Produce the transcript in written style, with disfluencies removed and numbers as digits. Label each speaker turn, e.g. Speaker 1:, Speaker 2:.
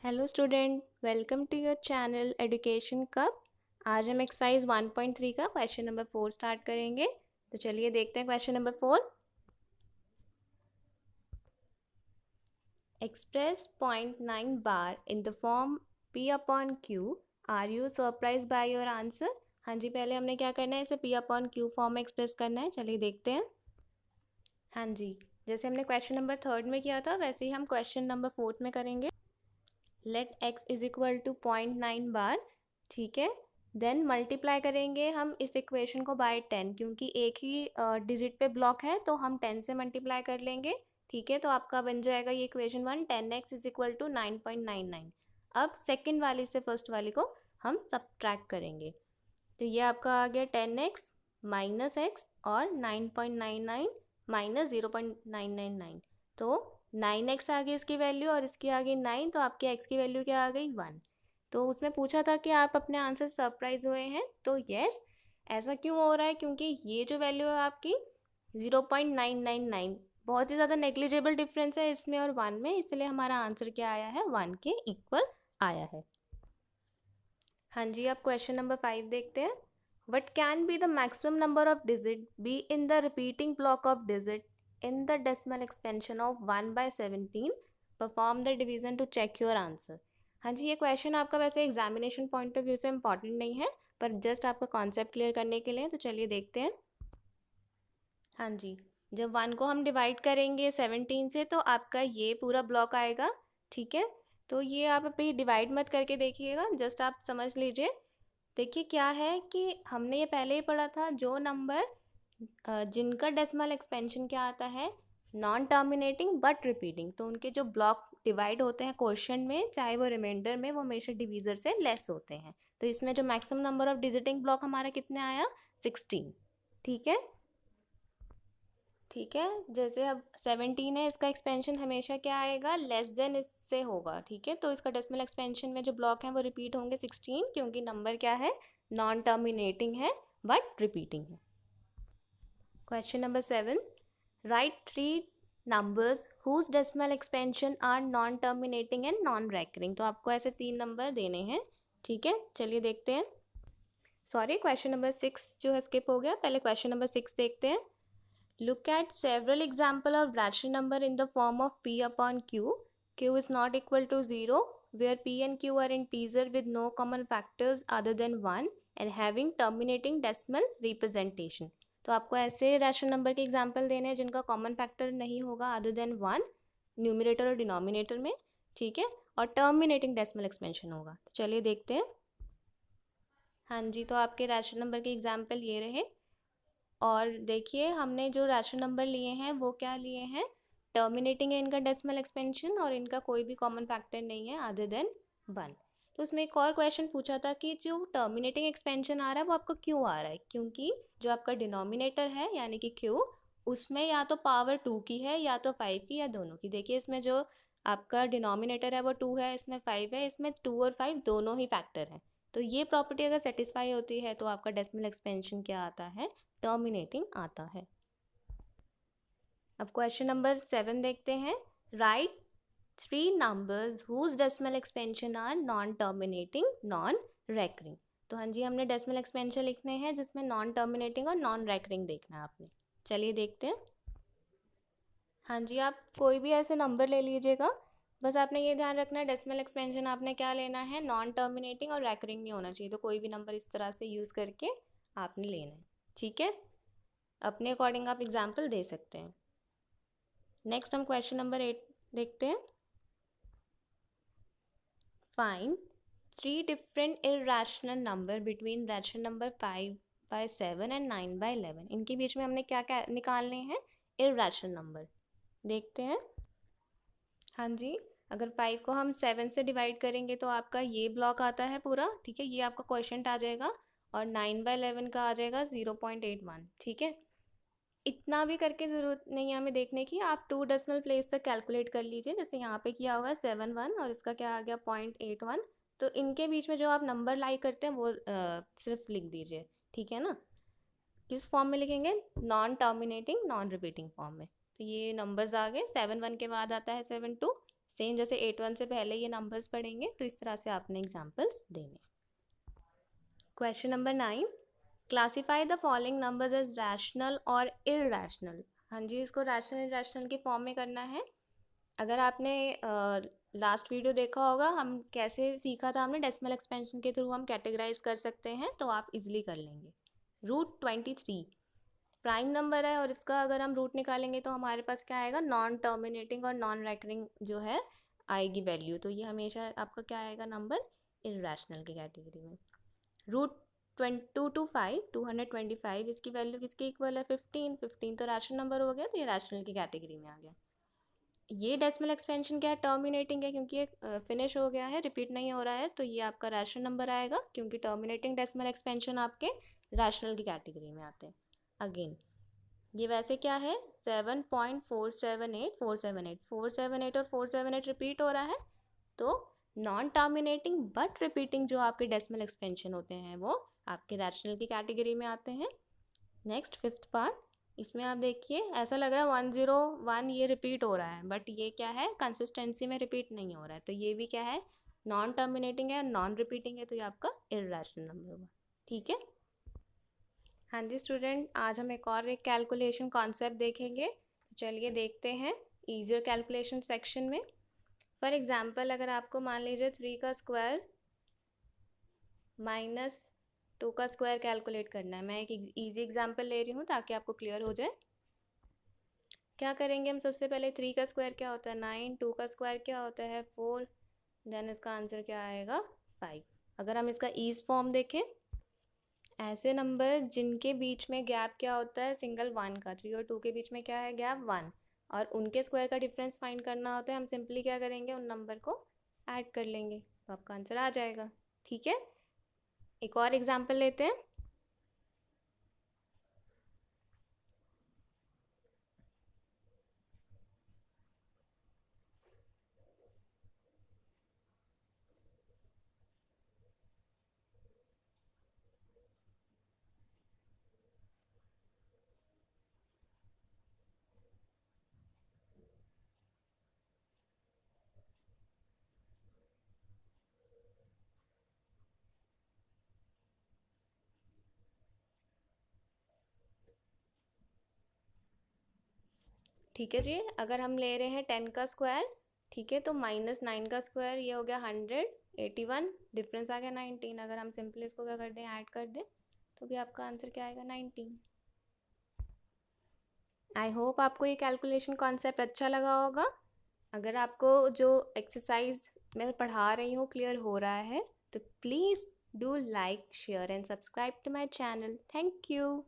Speaker 1: Hello student, welcome to your channel education cup. आज हम exercise 1.3 का क्वेश्चन नंबर 4 स्टार्ट करेंगे। तो चलिए देखते हैं question number 4। Express 0.9 bar in the form P upon Q। Are you surprise by your answer? हाँ जी, पहले हमने क्या करना है, इसे P अपॉन Q फॉर्म में एक्सप्रेस करना है। चलिए देखते हैं। हाँ जी, जैसे हमने क्वेश्चन नंबर 3 में किया था वैसे ही हम क्वेश्चन नंबर 4 में करेंगे। Let x is equal to 0.9 bar, ठीक है। देन मल्टीप्लाई करेंगे हम इस इक्वेशन को बाय 10, क्योंकि एक ही डिजिट पे ब्लॉक है तो हम 10 से मल्टीप्लाई कर लेंगे, ठीक है। तो आपका बन जाएगा ये equation 1, 10x is equal to 9.99। अब सेकेंड वाली से फर्स्ट वाली को हम सब्ट्रैक्ट करेंगे, तो ये आपका आ गया 10x माइनस एक्स और 9.99 माइनस 0.999। तो 9x आ गई इसकी वैल्यू और इसकी आ गई 9, तो आपके x की वैल्यू क्या आ गई 1। तो उसमें पूछा था कि आप अपने आंसर सरप्राइज हुए हैं, तो यस। ऐसा क्यों हो रहा है? क्योंकि ये जो वैल्यू है आपकी 0.999, बहुत ही ज़्यादा नेग्लिजिबल डिफरेंस है इसमें और 1 में, इसलिए हमारा आंसर क्या आया है, 1 के इक्वल आया है। हाँ जी, आप क्वेश्चन नंबर 5 देखते हैं। What can be the maximum number of digit be in the repeating block of digit in the decimal expansion of 1 by 17? Perform the division to check your answer. हाँ जी, ये question आपका वैसे examination point of view से important नहीं है, पर just आपका concept clear करने के लिए। तो चलिए देखते हैं। हाँ जी, जब 1 को हम डिवाइड करेंगे 17 से तो आपका ये पूरा ब्लॉक आएगा, ठीक है। तो ये आप अभी डिवाइड मत करके देखिएगा, जस्ट आप समझ लीजिए। देखिए क्या है कि हमने ये पहले ही पढ़ा था, जो नंबर जिनका डेसिमल एक्सपेंशन क्या आता है, नॉन टर्मिनेटिंग बट रिपीटिंग, तो उनके जो ब्लॉक डिवाइड होते हैं क्वेश्चन में, चाहे वो रिमाइंडर में, वो हमेशा डिवीजर से लेस होते हैं। तो इसमें जो मैक्सिमम नंबर ऑफ डिजिटिंग ब्लॉक हमारा कितने आया, 16, ठीक है। ठीक है, जैसे अब 17 है, इसका एक्सपेंशन हमेशा क्या आएगा, लेस देन इससे होगा, ठीक है। तो इसका डेसिमल एक्सपेंशन में जो ब्लॉक है वो रिपीट होंगे 16, क्योंकि नंबर क्या है, नॉन टर्मिनेटिंग है बट रिपीटिंग है। Question number 7, write 3 numbers whose decimal expansion are non terminating and non recurring. तो आपको ऐसे 3 नंबर देने हैं, ठीक है। चलिए देखते हैं। सॉरी, क्वेश्चन नंबर 6 जो है स्किप हो गया, पहले क्वेश्चन नंबर 6 देखते हैं। Look at several example of rational number in the form of P upon Q. Q is not equal to 0, where P and Q are integer with no common factors other than 1 and having terminating decimal representation. तो आपको ऐसे rational number के example देने हैं जिनका common factor नहीं होगा other than 1, numerator और डिनोमिनेटर में, ठीक है, और टर्मिनेटिंग डेसिमल एक्सपेंशन होगा। तो चलिए देखते हैं। हाँ जी, तो आपके रैशनल नंबर के एग्जाम्पल ये रहे, और देखिए हमने जो रैशनल नंबर लिए हैं वो क्या लिए हैं, टर्मिनेटिंग है इनका डेसिमल एक्सपेंशन और इनका कोई भी कॉमन फैक्टर नहीं है अदर देन 1। तो उसमें एक और क्वेश्चन पूछा था कि जो टर्मिनेटिंग एक्सपेंशन आ रहा है वो आपको क्यों आ रहा है, क्योंकि जो आपका डिनोमिनेटर है यानी कि Q, उसमें या तो पावर 2 की है या तो 5 की, या दोनों की। देखिए इसमें जो आपका डिनोमिनेटर है वो 2 है, इसमें 5 है, इसमें 2 और 5 दोनों ही फैक्टर हैं। तो ये प्रॉपर्टी अगर सेटिस्फाई होती है तो आपका डेसिमल एक्सपेंशन क्या आता है, टर्मिनेटिंग आता है। अब क्वेश्चन नंबर 7 देखते हैं। Write 3 numbers whose decimal expansion are non terminating non recurring. तो हाँ जी, हमने डेसिमल एक्सपेंशन लिखने हैं जिसमें नॉन टर्मिनेटिंग और नॉन रेकरिंग देखना है आपने। चलिए देखते हैं। हाँ जी, आप कोई भी ऐसे नंबर ले लीजिएगा, बस आपने ये ध्यान रखना है डेसिमल एक्सपेंशन आपने क्या लेना है, नॉन टर्मिनेटिंग और रेकरिंग नहीं होना चाहिए। तो कोई भी नंबर इस तरह से यूज़ करके आपने लेना है, ठीक है। अपने अकॉर्डिंग आप एग्जाम्पल दे सकते हैं। नेक्स्ट हम क्वेश्चन नंबर 8 देखते हैं। Find 3 different irrational number between rational number 5/7 and 9/11। इनके बीच में हमने क्या क्या निकालने हैं, इरेशनल नंबर। देखते हैं। हाँ जी, अगर 5 को हम 7 से डिवाइड करेंगे तो आपका ये ब्लॉक आता है पूरा, ठीक है, ये आपका क्वेश्चन आ जाएगा, और 9/11 का आ जाएगा 0.81, ठीक है। इतना भी करके ज़रूरत नहीं है हमें देखने की, आप 2 डेसिमल प्लेस तक कैलकुलेट कर लीजिए। जैसे यहाँ पे किया हुआ है 7 1 और इसका क्या आ गया 0.81। तो इनके बीच में जो आप नंबर लाई करते हैं वो सिर्फ लिख दीजिए, ठीक है ना। किस फॉर्म में लिखेंगे, non terminating non repeating form में। तो ये नंबर्स आ गए, 7 1 के बाद आता है 7 2, सेम जैसे 81 से पहले ये नंबर्स पढ़ेंगे तो इस तरह से आपने एग्जाम्पल्स देने। Question number 9, classify the following numbers as rational और इरैशनल। हाँ जी, इसको रैशनल इरैशनल की फॉर्म में करना है। अगर आपने लास्ट वीडियो देखा होगा, हम कैसे सीखा था हमने डेसिमल एक्सपेंशन के थ्रू हम कैटेगराइज कर सकते हैं, तो आप इजीली कर लेंगे। रूट 23 प्राइम नंबर है और इसका अगर हम रूट निकालेंगे तो हमारे पास क्या आएगा, नॉन टर्मिनेटिंग और नॉन रेकरिंग जो है आएगी वैल्यू, तो ये हमेशा आपका क्या आएगा नंबर, इरैशनल की कैटेगरी में। रूट 225 इसकी वैल्यू किसके इक्वल है, 15 तो रैशनल नंबर हो गया, तो ये रैशनल की कैटेगरी में आ गया। ये डेसिमल एक्सपेंशन क्या है, टर्मिनेटिंग है, क्योंकि ये फिनिश हो गया है, रिपीट नहीं हो रहा है, तो ये आपका रैशनल नंबर आएगा, क्योंकि टर्मिनेटिंग डेसिमल एक्सपेंशन आपके रैशनल की कैटेगरी में आते हैं। अगेन ये वैसे क्या है, 7.478478 और 478 रिपीट हो रहा है, तो नॉन टर्मिनेटिंग बट रिपीटिंग जो आपके डेसिमल एक्सपेंशन होते हैं वो आपके रैशनल की कैटेगरी में आते हैं। नेक्स्ट 5th पार्ट, इसमें आप देखिए ऐसा लग रहा है 101 ये रिपीट हो रहा है, बट ये क्या है, कंसिस्टेंसी में रिपीट नहीं हो रहा है, तो ये भी क्या है, नॉन टर्मिनेटिंग है, नॉन रिपीटिंग है, तो ये आपका इरैशनल नंबर होगा। ठीक है। हाँ जी स्टूडेंट, आज हम एक और कैलकुलेशन कॉन्सेप्ट देखेंगे, चलिए देखते हैं ईजियर कैलकुलेशन सेक्शन में। फॉर एग्जांपल अगर आपको मान लीजिए 3 का स्क्वायर माइनस 2 का स्क्वायर कैलकुलेट करना है, मैं एक इजी एग्जांपल ले रही हूँ ताकि आपको क्लियर हो जाए। क्या करेंगे हम, सबसे पहले 3 का स्क्वायर क्या होता है 9, 2 का स्क्वायर क्या होता है 4, देन इसका आंसर क्या आएगा 5। अगर हम इसका ईज फॉर्म देखें, ऐसे नंबर जिनके बीच में गैप क्या होता है सिंगल 1 का, 3 और 2 के बीच में क्या है गैप 1, और उनके स्क्वायर का डिफरेंस फाइंड करना होता है, हम सिंपली क्या करेंगे उन नंबर को ऐड कर लेंगे, तो आपका आंसर आ जाएगा। ठीक है, एक और एग्जांपल लेते हैं। ठीक है जी, अगर हम ले रहे हैं 10 का स्क्वायर, ठीक है, तो -9 का स्क्वायर ये हो गया 100, 81, डिफरेंस आ गया 19, अगर हम सिंपली इसको क्या कर दें ऐड कर दें, तो भी आपका आंसर क्या आएगा 19। आई होप आपको ये कैलकुलेशन कॉन्सेप्ट अच्छा लगा होगा। अगर आपको जो एक्सरसाइज मैं पढ़ा रही हूँ क्लियर हो रहा है, तो please do like share and subscribe to my channel. Thank you.